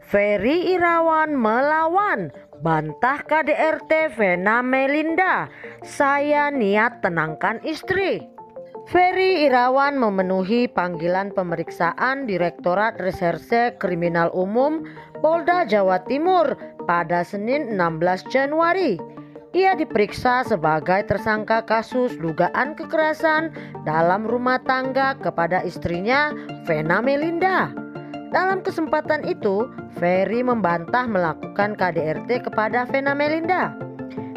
Ferry Irawan melawan, bantah KDRT Vena Melinda, saya niat tenangkan istri. Ferry Irawan memenuhi panggilan pemeriksaan Direktorat Reserse Kriminal Umum Polda Jawa Timur pada Senin 16 Januari. Ia diperiksa sebagai tersangka kasus dugaan kekerasan dalam rumah tangga kepada istrinya Vena Melinda. Dalam kesempatan itu, Ferry membantah melakukan KDRT kepada Vena Melinda.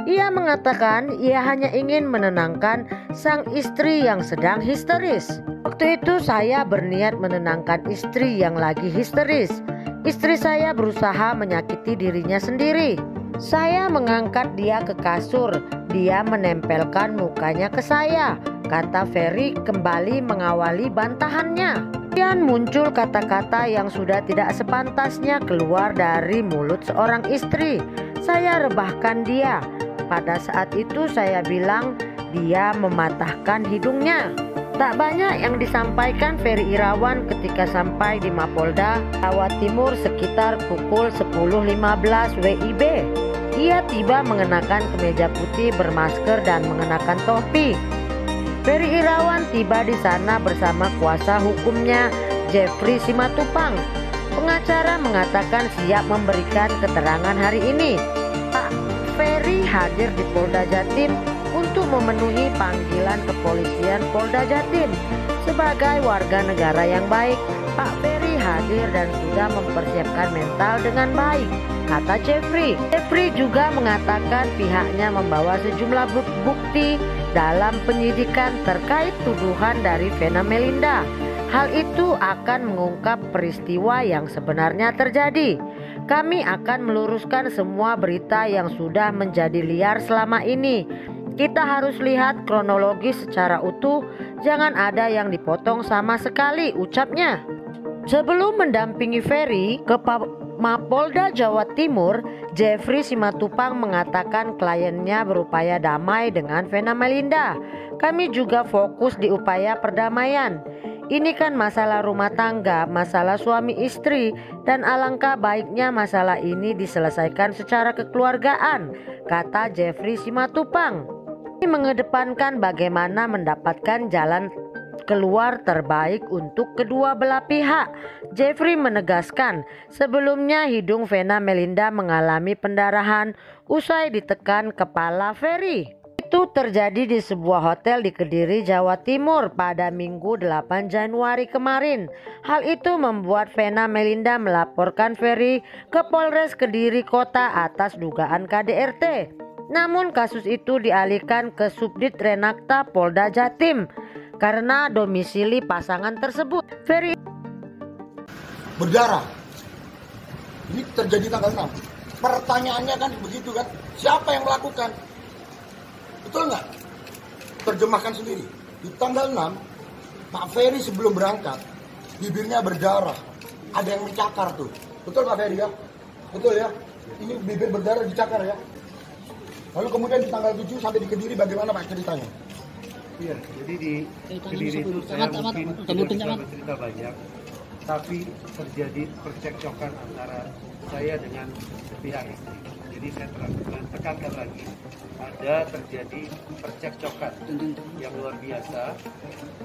Ia mengatakan ia hanya ingin menenangkan sang istri yang sedang histeris. Waktu itu saya berniat menenangkan istri yang lagi histeris. Istri saya berusaha menyakiti dirinya sendiri. Saya mengangkat dia ke kasur, dia menempelkan mukanya ke saya, kata Ferry kembali mengawali bantahannya. Kemudian muncul kata-kata yang sudah tidak sepantasnya keluar dari mulut seorang istri. Saya rebahkan dia. Pada saat itu saya bilang dia mematahkan hidungnya. Tak banyak yang disampaikan Ferry Irawan ketika sampai di Mapolda Jawa Timur sekitar pukul 10.15 WIB. Ia tiba mengenakan kemeja putih bermasker dan mengenakan topi. Ferry Irawan tiba di sana bersama kuasa hukumnya Jeffrey Simatupang. Pengacara mengatakan siap memberikan keterangan hari ini. Pak Ferry hadir di Polda Jatim untuk memenuhi panggilan kepolisian Polda Jatim. Sebagai warga negara yang baik, Pak Ferry hadir dan sudah mempersiapkan mental dengan baik, kata Jeffrey. Jeffrey juga mengatakan pihaknya membawa sejumlah bukti dalam penyidikan terkait tuduhan dari Vena Melinda. Hal itu akan mengungkap peristiwa yang sebenarnya terjadi. Kami akan meluruskan semua berita yang sudah menjadi liar selama ini. Kita harus lihat kronologis secara utuh, jangan ada yang dipotong sama sekali, ucapnya. Sebelum mendampingi Ferry ke Mapolda Jawa Timur, Jeffrey Simatupang mengatakan kliennya berupaya damai dengan Vena Melinda. Kami juga fokus di upaya perdamaian. Ini kan masalah rumah tangga, masalah suami istri, dan alangkah baiknya masalah ini diselesaikan secara kekeluargaan, kata Jeffrey Simatupang. Ini mengedepankan bagaimana mendapatkan jalan keluar terbaik untuk kedua belah pihak. Jeffrey menegaskan sebelumnya hidung Vena Melinda mengalami pendarahan usai ditekan kepala Ferry. Itu terjadi di sebuah hotel di Kediri, Jawa Timur pada Minggu 8 Januari kemarin. Hal itu membuat Vena Melinda melaporkan Ferry ke Polres Kediri Kota atas dugaan KDRT. Namun kasus itu dialihkan ke Subdit Renakta Polda Jatim karena domisili pasangan tersebut. Ferry berdarah. Ini terjadi tanggal 6. Pertanyaannya kan begitu kan, siapa yang melakukan? Betul nggak? Terjemahkan sendiri. Di tanggal 6, Pak Ferry sebelum berangkat, bibirnya berdarah. Ada yang mencakar tuh. Betul Pak Ferry ya? Betul ya? Ini bibir berdarah dicakar ya? Lalu kemudian di tanggal 7 sampai di Kediri bagaimana Pak ceritanya? Iya, jadi di Kediri itu saya mungkin tidak bisa bercerita banyak, tapi terjadi percekcokan antara saya dengan pihak istri. Jadi saya tekankan lagi, ada terjadi percekcokan yang luar biasa,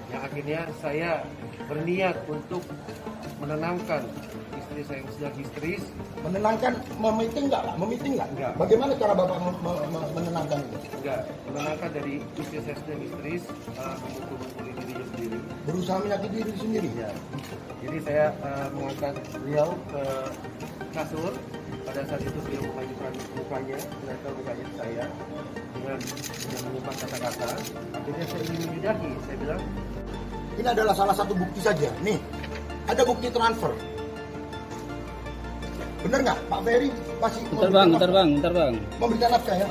yang akhirnya saya berniat untuk menenangkan istri saya yang sedang histeris. Menenangkan, memiting nggak? Enggak. Bagaimana cara Bapak menenangkan itu? Enggak, menenangkan dari istri saya sedang histeris, memukul-mukuli dirinya sendiri. Berusaha menyakiti diri sendiri? Ya. Jadi saya mengangkat beliau ke kasur. Pada saat itu beliau mengajukan mukanya ke saya dengan mengungkap kata-kata. Akhirnya saya ingin menyudahi. Saya bilang, ini adalah salah satu bukti saja. Nih, ada bukti transfer. Bener nggak? Pak Ferry masih Bentar bang. memberikan nafkah ya?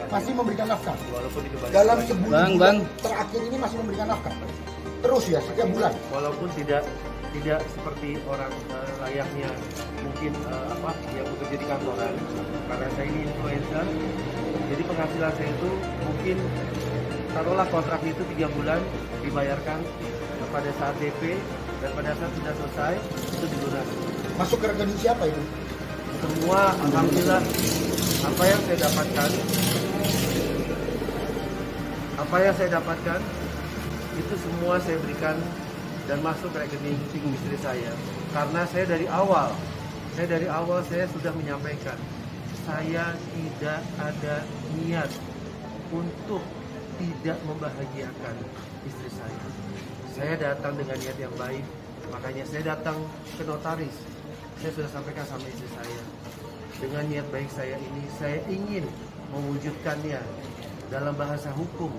Masih memberikan nafkah. walaupun itu banyak Dalam banyak. sebulan Bang. terakhir ini masih memberikan nafkah. Terus ya, setiap bulan. Walaupun tidak seperti orang layaknya mungkin yang bekerja di kantoran, karena saya ini influencer, jadi penghasilan saya itu mungkin taruhlah kontrak itu 3 bulan dibayarkan pada saat DP, dan pada saat sudah selesai itu dilunasi. Masuk ke rekening siapa itu? semua alhamdulillah apa yang saya dapatkan itu semua saya berikan dan masuk ke rekening istri saya. Karena saya dari awal saya sudah menyampaikan saya tidak ada niat untuk tidak membahagiakan istri saya. Saya datang dengan niat yang baik, makanya saya datang ke notaris. Saya sudah sampaikan sama istri saya, dengan niat baik saya ini, saya ingin mewujudkannya dalam bahasa hukum,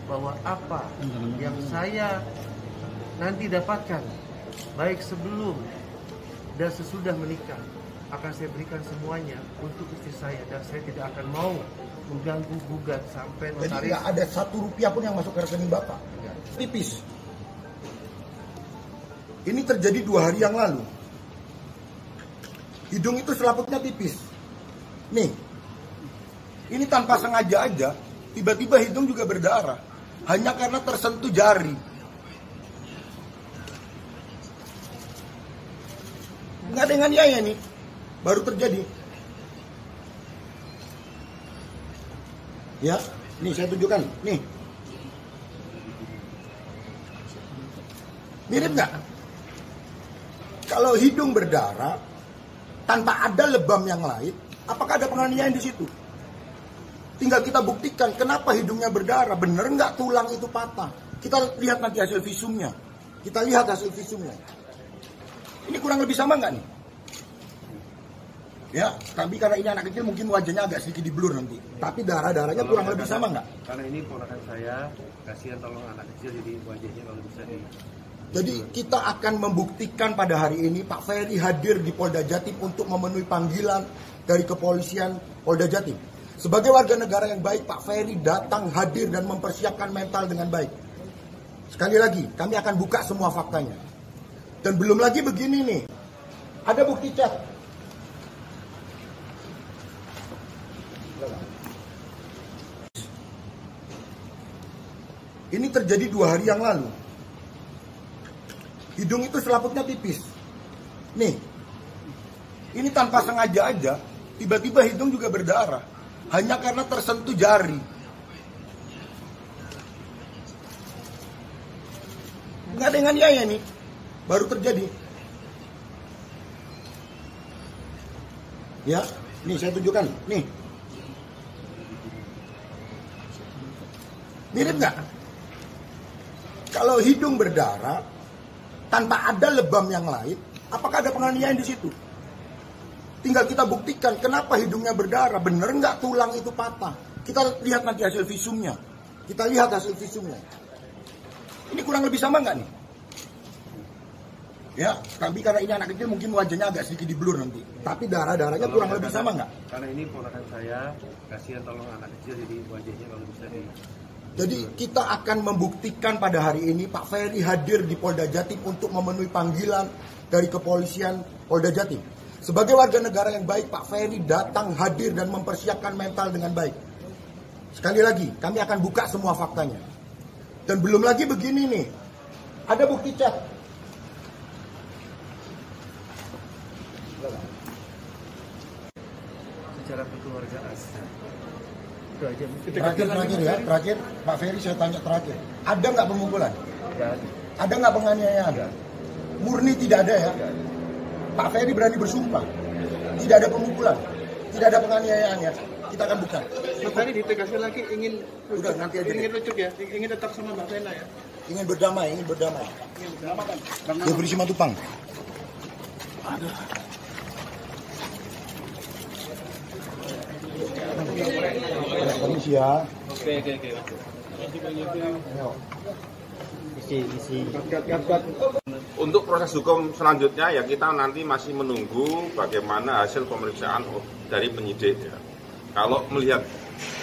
bahwa apa yang saya nanti dapatkan, baik sebelum dan sesudah menikah, akan saya berikan semuanya untuk istri saya, dan saya tidak akan mau mengganggu gugat sampai notaris. Jadi tidak ada Rp1 pun yang masuk ke rekening Bapak? Ya. Tipis. Ini terjadi 2 hari yang lalu. Hidung itu selaputnya tipis. Nih, ini tanpa sengaja aja, tiba-tiba hidung juga berdarah. Hanya karena tersentuh jari. Nggak ada nganiaya nih, baru terjadi. Ya, nih saya tunjukkan, nih. Mirip nggak? Kalau hidung berdarah, tanpa ada lebam yang lain, apakah ada penganiayaan di situ? Tinggal kita buktikan kenapa hidungnya berdarah, bener nggak tulang itu patah. Kita lihat nanti hasil visumnya. Ini kurang lebih sama nggak nih? Ya, tapi karena ini anak kecil mungkin wajahnya agak sedikit di blur nanti. Tapi darah-darahnya kurang lebih sama nggak? Karena ini ponakan saya, kasihan tolong anak kecil jadi wajahnya kalau bisa di... Jadi kita akan membuktikan pada hari ini Pak Ferry hadir di Polda Jatim untuk memenuhi panggilan dari kepolisian Polda Jatim. Sebagai warga negara yang baik, Pak Ferry datang hadir dan mempersiapkan mental dengan baik. Sekali lagi, kami akan buka semua faktanya. Dan belum lagi begini nih, ada bukti chat. Ini terjadi 2 hari yang lalu. Hidung itu selaputnya tipis. Nih, ini tanpa sengaja aja, tiba-tiba hidung juga berdarah. Hanya karena tersentuh jari. Nggak ada nganiaya nih, baru terjadi. Ya, nih saya tunjukkan, nih. Mirip nggak? Kalau hidung berdarah, tanpa ada lebam yang lain, apakah ada penganiayaan di situ? Tinggal kita buktikan kenapa hidungnya berdarah, bener nggak tulang itu patah. Kita lihat nanti hasil visumnya. Ini kurang lebih sama nggak nih? Ya, tapi karena ini anak kecil mungkin wajahnya agak sedikit di blur nanti. Tapi darah-darahnya kurang lebih sama nggak? Karena ini ponakan saya, kasihan tolong anak kecil jadi wajahnya kalau bisa di... Jadi kita akan membuktikan pada hari ini Pak Ferry hadir di Polda Jatim untuk memenuhi panggilan dari kepolisian Polda Jatim. Sebagai warga negara yang baik, Pak Ferry datang hadir dan mempersiapkan mental dengan baik. Sekali lagi, kami akan buka semua faktanya. Dan belum lagi begini nih, ada bukti chat. Secara kekeluargaan. Itu aja. Terakhir, Pak Ferry saya tanya terakhir. Ada nggak pemukulan? Ada nggak penganiayaan? Murni tidak ada ya? Pak Ferry berani bersumpah. Tidak ada pemukulan, tidak ada penganiayaan ya. Kita akan buka. Tadi ditegaskan lagi ingin Udah, nanti aja. ingin rujuk ya, ingin tetap sama Mbak Vena ya. Ingin berdamai. Dia beri Simatupang. Permisi ya. Oke. Ayo. Isi. Untuk proses hukum selanjutnya ya kita nanti masih menunggu bagaimana hasil pemeriksaan dari penyidik ya. Kalau melihat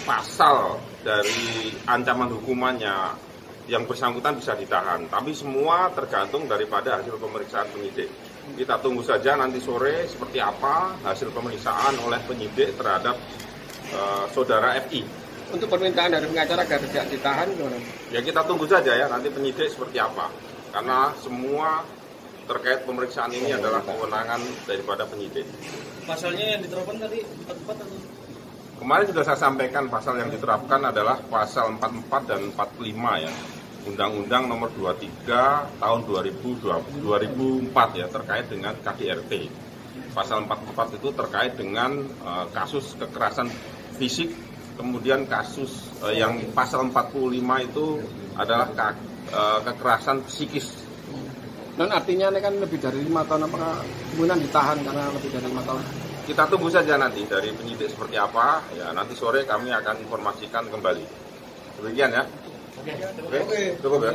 pasal dari ancaman hukumannya yang bersangkutan bisa ditahan, tapi semua tergantung daripada hasil pemeriksaan penyidik. Kita tunggu saja nanti sore seperti apa hasil pemeriksaan oleh penyidik terhadap saudara FI. Untuk permintaan dari pengacara agar tidak ditahan gimana? Ya kita tunggu saja ya nanti penyidik seperti apa. Karena semua terkait pemeriksaan ini adalah kewenangan daripada penyidik. Pasalnya yang diterapkan tadi 44 atau? Kemarin sudah saya sampaikan pasal yang diterapkan adalah pasal 44 dan 45 ya. Undang-Undang Nomor 23 tahun 2004 ya, terkait dengan KDRT. Pasal 44 itu terkait dengan kasus kekerasan fisik, kemudian kasus yang pasal 45 itu adalah kekerasan psikis. Dan artinya ini kan lebih dari 5 tahun, apakah kemudian ditahan karena lebih dari 5 tahun? Kita tunggu saja nanti dari penyidik seperti apa, ya nanti sore kami akan informasikan kembali. Demikian ya. Oke, cukup ya.